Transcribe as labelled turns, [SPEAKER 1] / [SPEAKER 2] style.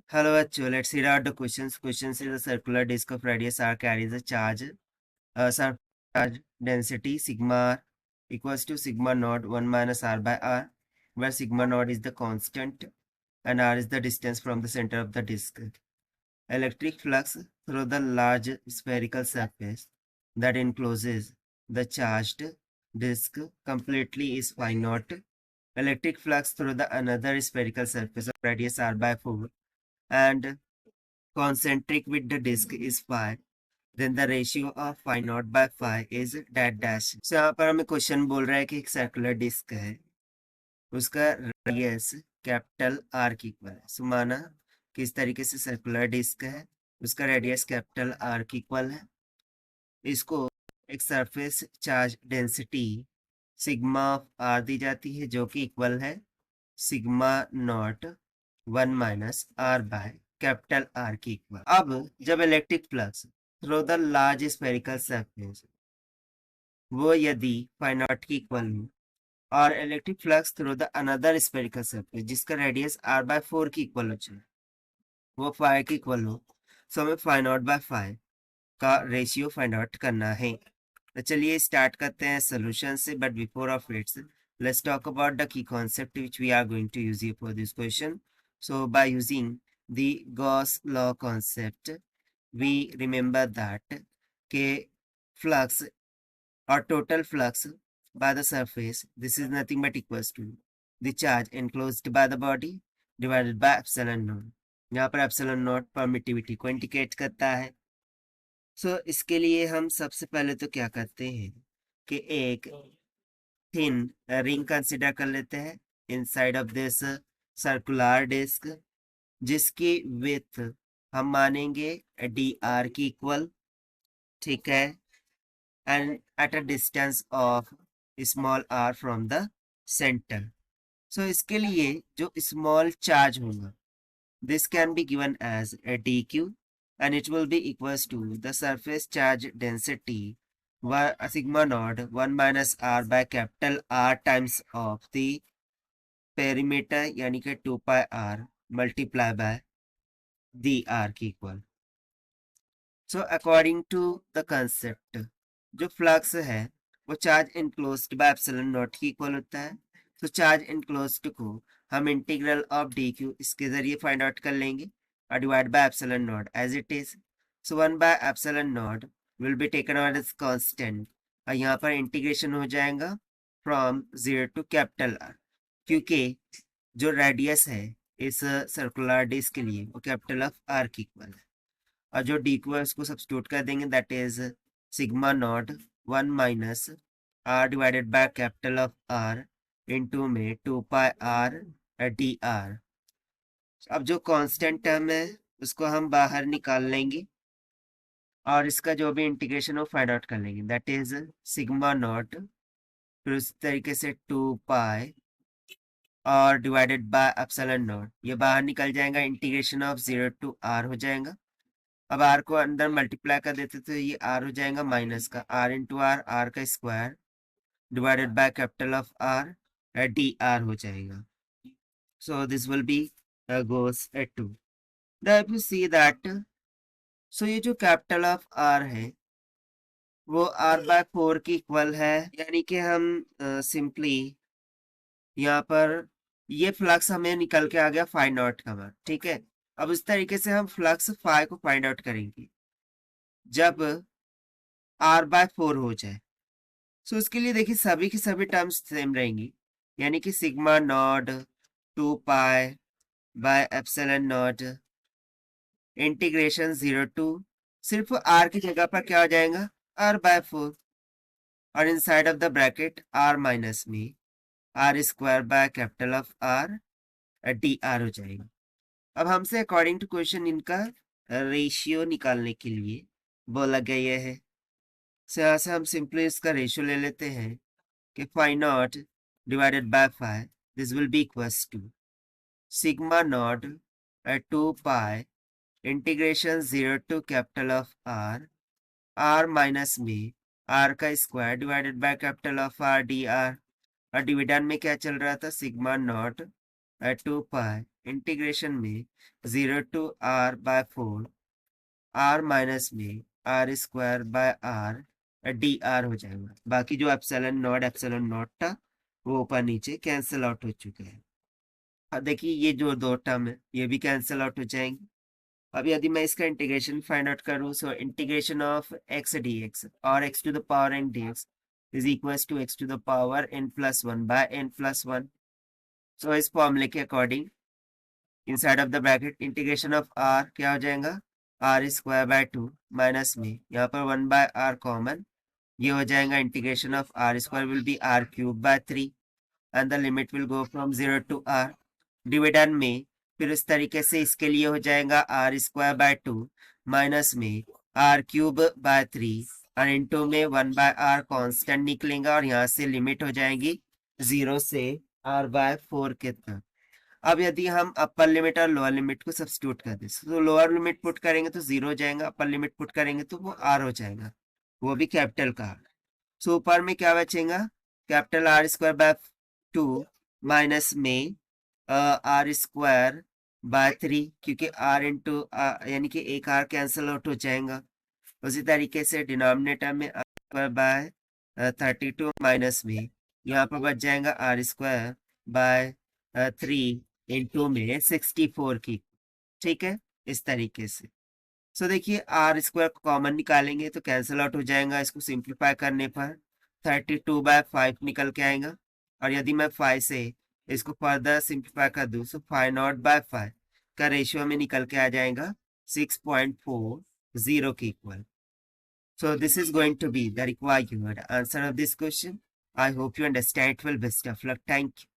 [SPEAKER 1] Hello, actually, let's read out the questions. Questions is a circular disk of radius r carries a charge, charge density sigma r equals to sigma naught 1 minus r by r, where sigma naught is the constant and r is the distance from the center of the disk. Electric flux through the large spherical surface that encloses the charged disk completely is phi naught. Electric flux through the another spherical surface of radius r by 4 and concentric with the disk is phi, then the ratio of phi naught by phi is that dash. So यहाँ पर हमें question बोल रहा है कि एक circular disc है, उसका रेडियस कैपिटल आर की इक्वल है. सो माना कि इस तरीके से सर्कुलर डिस्क है, उसका रेडियस कैपिटल आर की इक्वल है. इसको एक surface charge density sigma of R दी जाती है जो कि इक्वल है sigma naught 1 minus R by capital R की इक्वल. अब जब electric flux through the large spherical surface वो यदि फाइ नॉट की इक्वल हो और electric flux through the another spherical surface जिसका रेडियस आर बाय 4 की इक्वल हो जाए, वो फाइ की इक्वल हो, सो हमें फाइ नॉट बाय फाइ का रेशियो फाइंड आउट करना है. तो चलिए स्टार्ट करते हैं सोल्यूशन से, but before of its let's talk about the key concept which we are going to use here for this question. So by using the Gauss law concept, we remember that k flux or total flux by the surface, this is nothing but equals to the charge enclosed by the body divided by epsilon naught. यहाँ पर epsilon naught permittivity को indicate करता है. सो इसके लिए हम सबसे पहले तो क्या करते हैं कि एक थिन रिंग कंसिडर कर लेते हैं inside of this circular disc, जिसकी विड्थ हम मानेंगे डी आर की इक्वल. ठीक है, and at a distance of small R from the centre. So इसके लिए जो स्मॉल चार्ज होगा this can be given as a dq and it will be equals to the surface charge density sigma naught 1 minus r by capital R times of the perimeter यानी कि 2 pi r multiply by the r की equal. So according to the concept, जो flux है वो charge enclosed bye epsilon not की equal होता है. तो चार्ज इनक्लोज्ड को हम इंटीग्रल ऑफ डी क्यू इसके जरिए फाइंड आउट कर लेंगे और divide by epsilon naught as it is. So 1 by epsilon naught will be taken out as constant और यहाँ पर इंटीग्रेशन हो जाएगा फ्रॉम 0 टू कैपिटल आर, क्योंकि जो रेडियस है इस सर्कुलर डिस्क के लिए वो कैपिटल ऑफ आर की इक्वल है. और जो डी क्यू है उसको सब्स्टिट्यूट कर देंगे, that is sigma naught 1 minus R divided by capital of R into में 2 पाई आर डी आर. अब जो कांस्टेंट टर्म है उसको हम बाहर निकाल लेंगे और इसका जो भी इंटीग्रेशन हो फाइंड आउट कर लेंगे, दैट इज सिग्मा नॉट फिर उस तरीके से 2 पाई और डिवाइडेड बाय एप्सिलॉन नॉट. ये बाहर निकल जाएगा, इंटीग्रेशन ऑफ 0 टू आर हो जाएगा. अब आर को अंदर मल्टीप्लाई कर देते तो ये आर हो जाएगा माइनस का आर इंटू आर, आर का square divided by capital of R D R हो जाएगा. So this will be goes to the, if you see that, so ये जो कैपिटल ऑफ आर है वो आर बाय 4 की इक्वल है, यानी कि हम सिंपली यहाँ पर ये फ्लक्स हमें निकल के आ गया फाइ नॉट का मान. ठीक है, अब इस तरीके से हम फ्लक्स फाइ को फाइंड आउट करेंगे जब r बाय 4 हो जाए. सो उसके लिए देखिए सभी की सभी टर्म्स सेम रहेंगी, यानी कि sigma naught 2 pi by epsilon naught integration 0 to, सिर्फ r की जगह पर क्या हो जाएगा r बाय 4 और inside of the bracket r minus में r square by capital of r D R हो जाएगा. अब हमसे अकॉर्डिंग टू क्वेश्चन इनका रेशियो निकालने के लिए बोला गया है. सो यहाँ से हम सिंपली इसका रेशियो ले लेते हैं कि phi naught divided by phi, this will be equals to sigma naught 2 pi integration 0 to capital of R minus में आर का square divided by capital of R D R. और डिविडेंड में क्या चल रहा था, सिग्मा नॉट 2 पाई इंटीग्रेशन में 0 to r by 4 r minus में r square by r D R हो जाएगा। बाकी जो एप्सिलॉन नॉट था वो ऊपर नीचे कैंसिल आउट हो चुके हैं। अब देखिए ये जो दो टर्म है ये भी कैंसिल आउट हो जाएंगे। अब यदि मैं इसका इंटीग्रेशन फाइंड आउट करूं, so integration of x dx और x to the power n dx is equals to x to the power n plus 1 by n plus 1। सो इस फॉर्मूले के according inside of the bracket integration of r क्या हो जाएगा, r square by 2 minus में यहाँ पर 1 बाय r कॉमन, ये हो जाएगा integration of r square will be r cube by 3 and the limit will go from 0 to r। Dividend में फिर इस तरीके से इसके लिए हो जाएगा r स्क्वायर बाय 2 माइनस में r क्यूब बाय 3 और इंटू में 1 बाय r कांस्टेंट निकलेगा और यहाँ से लिमिट हो जाएगी 0 से r बाय 4 के तक। अब यदि हम अपर लिमिट और लोअर लिमिट को सब्स्टिट्यूट कर दें, तो लोअर लिमिट पुट करेंगे तो 0 हो जाएगा, अपर लिमिट पुट करेंगे तो वो r हो जाएगा, वो भी कैपिटल का। सो ऊपर में क्या बचेगा, capital r square by 2 minus में आर स्क्वायर बाय 3, क्योंकि r इंटू यानी कि एक r कैंसिल आउट हो जाएगा। उसी तरीके से डिनोमिनेटर में r स्क्वायर बाय 32 माइनस में यहाँ पर बच जाएगा r स्क्वायर बाय 3 इंटू में 64 की। ठीक है, इस तरीके से। सो देखिए r स्क्वायर कॉमन निकालेंगे तो कैंसिल आउट हो जाएगा, इसको सिंप्लीफाई करने पर 32 बाय 5 निकल के आएगा। और यदि मैं 5 से इसको फर्दर सिंप्लीफाई कर दूं तो 5 नॉट बाय 5 का रेशियो में निकल के आ जाएगा 6.40 के equal. So this is going to be the required answer of this question. I hope you understand it well. Best of luck. Thank you.